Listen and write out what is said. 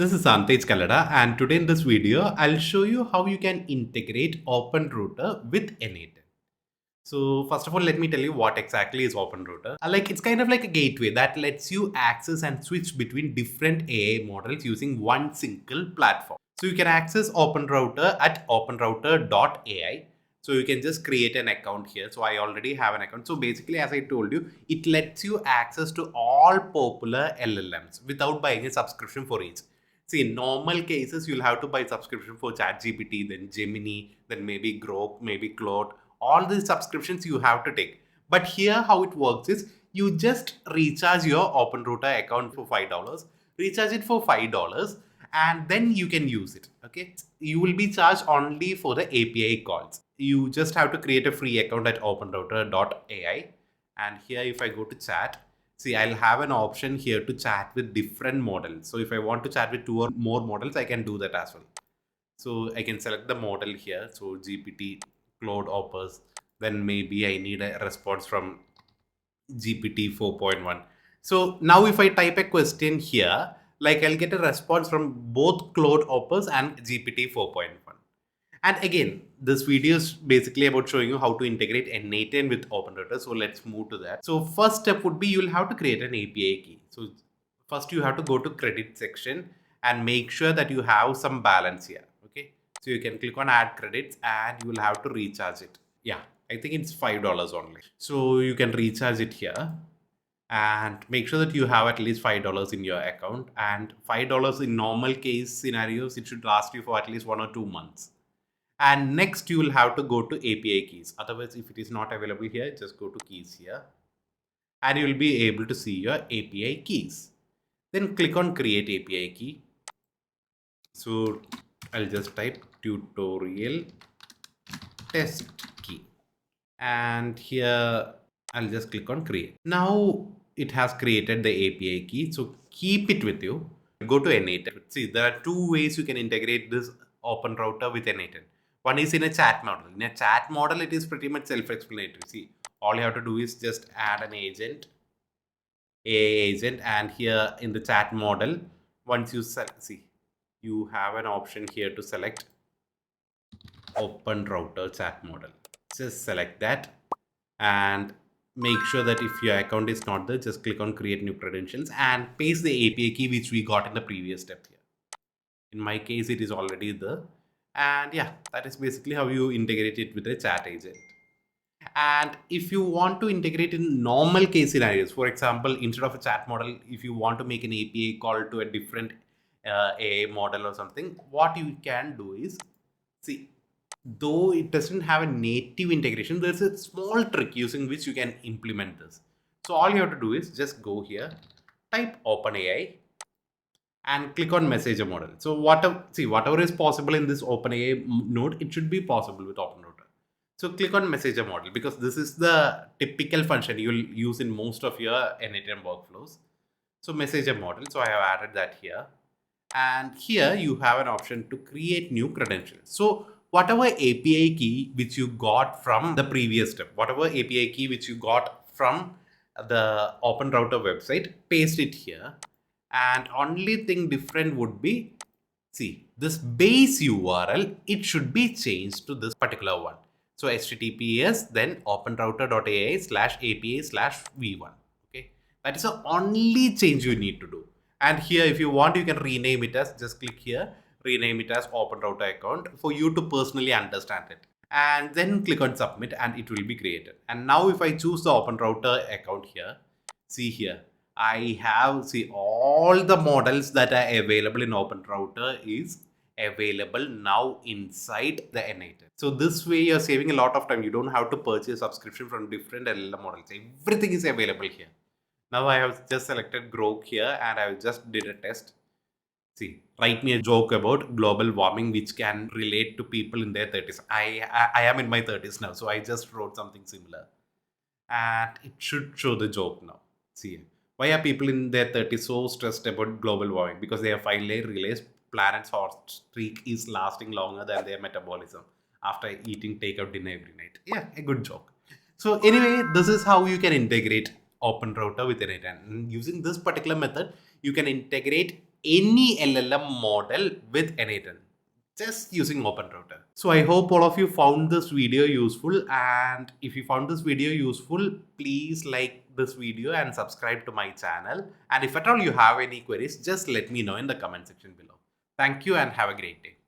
This is Anthej and today in this video, I'll show you how you can integrate Openrouter with N8N. So first of all, let me tell you what exactly is Openrouter. It's kind of like a gateway that lets you access and switch between different AI models using one single platform. So you can access Openrouter at openrouter.ai. So you can just create an account here. So I already have an account. So basically, as I told you, it lets you access to all popular LLMs without buying a subscription for each. See, in normal cases, you'll have to buy subscription for ChatGPT, then Gemini, then maybe Grok, maybe Claude. All these subscriptions you have to take. But here, how it works is you just recharge your Openrouter account for $5, recharge it for $5, and then you can use it. Okay, you will be charged only for the API calls. You just have to create a free account at openrouter.ai. And here, if I go to chat, see, I'll have an option here to chat with different models. So if I want to chat with 2 or more models, I can do that as well. So I can select the model here. So GPT, Claude, Opus. Then maybe I need a response from GPT 4.1. So now if I type a question here, like I'll get a response from both Claude Opus and GPT 4.1. And again, this video is basically about showing you how to integrate N8N with Openrouter. So let's move to that. So first step would be you'll have to create an API key. So first you have to go to credit section and make sure that you have some balance here. Okay. So you can click on add credits and you will have to recharge it. Yeah, I think it's $5 only. So you can recharge it here and make sure that you have at least $5 in your account, and $5 in normal case scenarios, it should last you for at least 1 or 2 months. And next you will have to go to API keys. Otherwise, if it is not available here, just go to keys here and you will be able to see your API keys. Then click on create API key. So I'll just type tutorial test key and here I'll just click on create. Now it has created the API key. So keep it with you. Go to N8N. See, there are 2 ways you can integrate this Openrouter with N8N. One is in a chat model. In a chat model, it is pretty much self-explanatory. See, all you have to do is just add an agent, AI agent, and here in the chat model, once you see, you have an option here to select Openrouter chat model. Just select that and make sure that if your account is not there, just click on create new credentials and paste the API key which we got in the previous step here. In my case, it is already there. And yeah, that is basically how you integrate it with a chat agent. And if you want to integrate in normal case scenarios, for example, instead of a chat model, if you want to make an API call to a different AI model or something, what you can do is, see, though it doesn't have a native integration, there's a small trick using which you can implement this. So all you have to do is just go here, type OpenAI and click on messenger model. So whatever is possible in this OpenAI node, it should be possible with Openrouter. So click on messenger model because this is the typical function you will use in most of your N8N workflows. So messenger model, so I have added that here. And here you have an option to create new credentials. So whatever API key which you got from the previous step, whatever API key which you got from the Openrouter website, paste it here. And only thing different would be, see, this base URL, it should be changed to this particular one. So HTTPS, then openrouter.ai/API/v1. Okay, that is the only change you need to do. And here, if you want, you can rename it as, just click here, rename it as Openrouter account for you to personally understand it. And then click on submit and it will be created. And now if I choose the Openrouter account here, see here, I have, see, all the models that are available in Openrouter is available now inside the N8N. So this way you're saving a lot of time. You don't have to purchase subscription from different LLM models. Everything is available here. Now I have just selected Grok here and I just did a test. See, write me a joke about global warming which can relate to people in their 30s. I am in my 30s now, so I just wrote something similar. And it should show the joke now. See, why are people in their 30s so stressed about global warming? Because they have finally realized planet's hot streak is lasting longer than their metabolism after eating takeout dinner every night. Yeah, a good joke. So anyway, this is how you can integrate Openrouter with N8N. And using this particular method, you can integrate any LLM model with N8N just using Openrouter. So I hope all of you found this video useful, and if you found this video useful, please like this video and subscribe to my channel. And if at all you have any queries, just let me know in the comment section below. Thank you and have a great day.